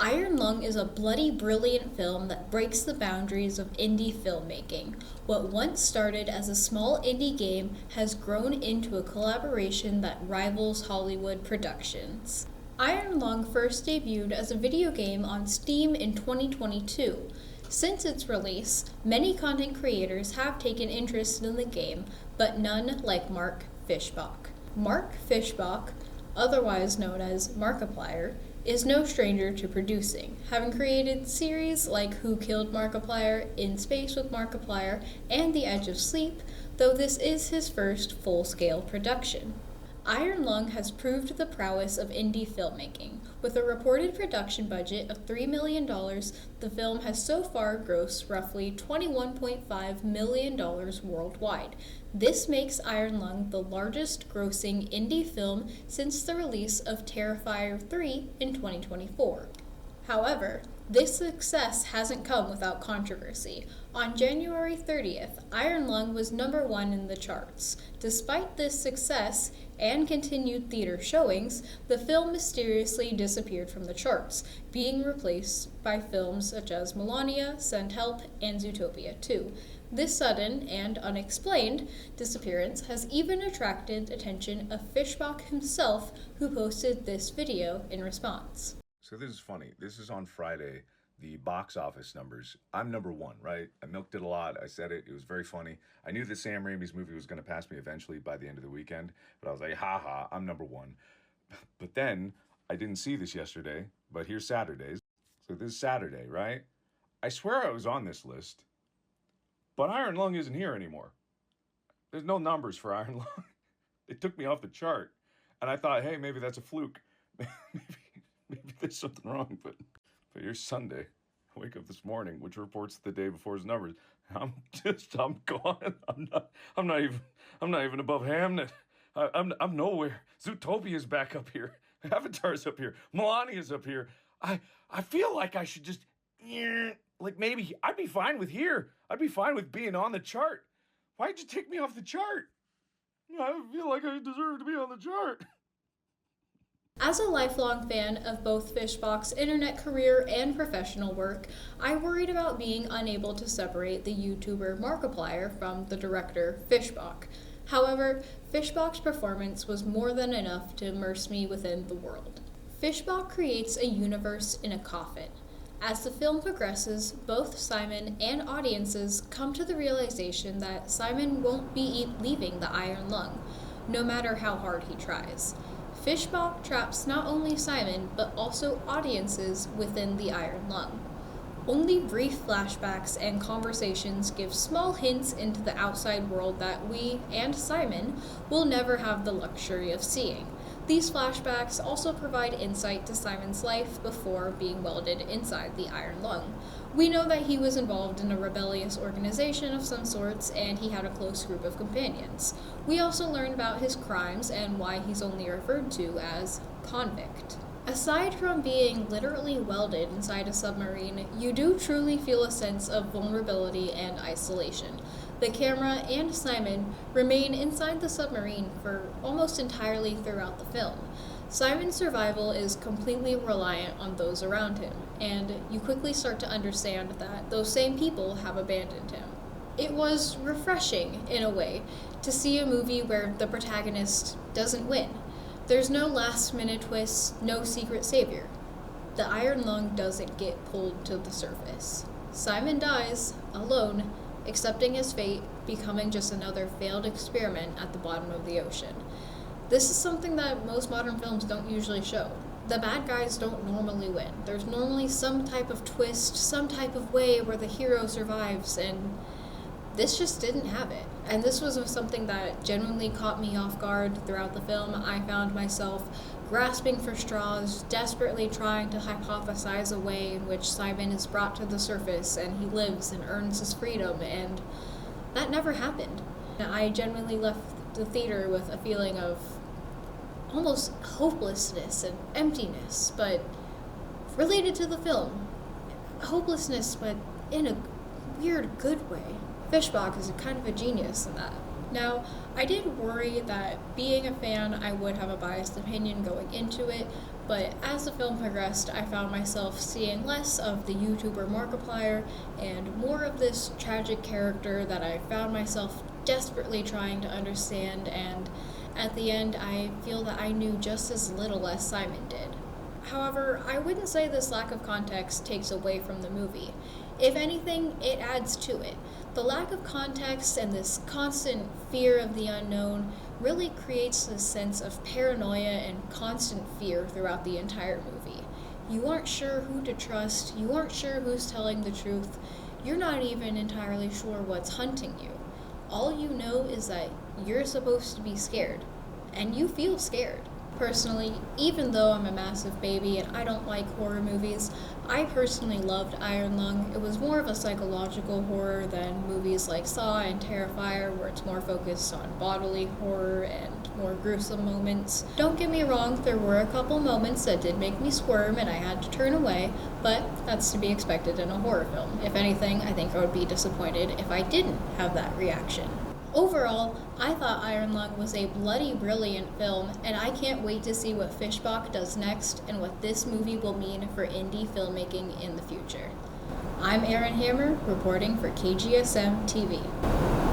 Iron Lung is a bloody brilliant film that breaks the boundaries of indie filmmaking. What once started as a small indie game has grown into a collaboration that rivals Hollywood productions. Iron Lung first debuted as a video game on Steam in 2022. Since its release, many content creators have taken interest in the game, but none like Mark Fischbach. Mark Fischbach, otherwise known as Markiplier, is no stranger to producing, having created series like Who Killed Markiplier, In Space with Markiplier, and The Edge of Sleep, though this is his first full-scale production. Iron Lung has proved the prowess of indie filmmaking. With a reported production budget of $3 million, the film has so far grossed roughly $21.5 million worldwide. This makes Iron Lung the largest grossing indie film since the release of Terrifier 3 in 2024. However, this success hasn't come without controversy. On January 30th, Iron Lung was number 1 in the charts. Despite this success and continued theater showings, the film mysteriously disappeared from the charts, being replaced by films such as Melania, Send Help, and Zootopia 2. This sudden and unexplained disappearance has even attracted attention of Fischbach himself, who posted this video in response. So this is funny. This is on Friday, the box office numbers. I'm number 1, right? I milked it a lot. I said it. It was very funny. I knew that Sam Raimi's movie was going to pass me eventually by the end of the weekend, but I was like, haha, I'm number 1. But then I didn't see this yesterday, but here's Saturdays. So this is Saturday, right? I swear I was on this list, but Iron Lung isn't here anymore. There's no numbers for Iron Lung. It took me off the chart. And I thought, hey, maybe that's a fluke. Maybe there's something wrong, but here's Sunday. I wake up this morning, which reports the day before his numbers. I'm gone. I'm not even above Hamnet. I'm nowhere. Zootopia's back up here. Avatar's up here. Melania's up here. I feel like I should just, like maybe I'd be fine with here. I'd be fine with being on the chart. Why'd you take me off the chart? I feel like I deserve to be on the chart. As a lifelong fan of both Fischbach's internet career and professional work, I worried about being unable to separate the YouTuber Markiplier from the director Fischbach. However, Fischbach's performance was more than enough to immerse me within the world. Fischbach creates a universe in a coffin. As the film progresses, both Simon and audiences come to the realization that Simon won't be leaving the Iron Lung, no matter how hard he tries. Fischbach traps not only Simon, but also audiences within the Iron Lung. Only brief flashbacks and conversations give small hints into the outside world that we, and Simon, will never have the luxury of seeing. These flashbacks also provide insight to Simon's life before being welded inside the Iron Lung. We know that he was involved in a rebellious organization of some sorts, and he had a close group of companions. We also learn about his crimes and why he's only referred to as convict. Aside from being literally welded inside a submarine, you do truly feel a sense of vulnerability and isolation. The camera and Simon remain inside the submarine for almost entirely throughout the film. Simon's survival is completely reliant on those around him, and you quickly start to understand that those same people have abandoned him. It was refreshing, in a way, to see a movie where the protagonist doesn't win. There's no last-minute twists, no secret savior. The Iron Lung doesn't get pulled to the surface. Simon dies, alone, accepting his fate, becoming just another failed experiment at the bottom of the ocean. This is something that most modern films don't usually show. The bad guys don't normally win. There's normally some type of twist, some type of way where the hero survives, and this just didn't have it. And this was something that genuinely caught me off guard throughout the film. I found myself grasping for straws, desperately trying to hypothesize a way in which Simon is brought to the surface and he lives and earns his freedom, and that never happened. I genuinely left the theater with a feeling of almost hopelessness and emptiness, but related to the film. Hopelessness, but in a weird, good way. Fischbach is kind of a genius in that. Now, I did worry that being a fan, I would have a biased opinion going into it, But as the film progressed, I found myself seeing less of the YouTuber Markiplier and more of this tragic character that I found myself desperately trying to understand, and at the end, I feel that I knew just as little as Simon did. However, I wouldn't say this lack of context takes away from the movie. If anything, it adds to it. The lack of context and this constant fear of the unknown really creates this sense of paranoia and constant fear throughout the entire movie. You aren't sure who to trust, you aren't sure who's telling the truth, you're not even entirely sure what's hunting you. All you know is that you're supposed to be scared, and you feel scared. Personally, even though I'm a massive baby and I don't like horror movies, I personally loved Iron Lung. It was more of a psychological horror than movies like Saw and Terrifier, where it's more focused on bodily horror and more gruesome moments. Don't get me wrong, there were a couple moments that did make me squirm and I had to turn away, but that's to be expected in a horror film. If anything, I think I would be disappointed if I didn't have that reaction. Overall, I thought Iron Lung was a bloody brilliant film, and I can't wait to see what Fischbach does next and what this movie will mean for indie filmmaking in the future. I'm Erin Hammer, reporting for KGSM TV.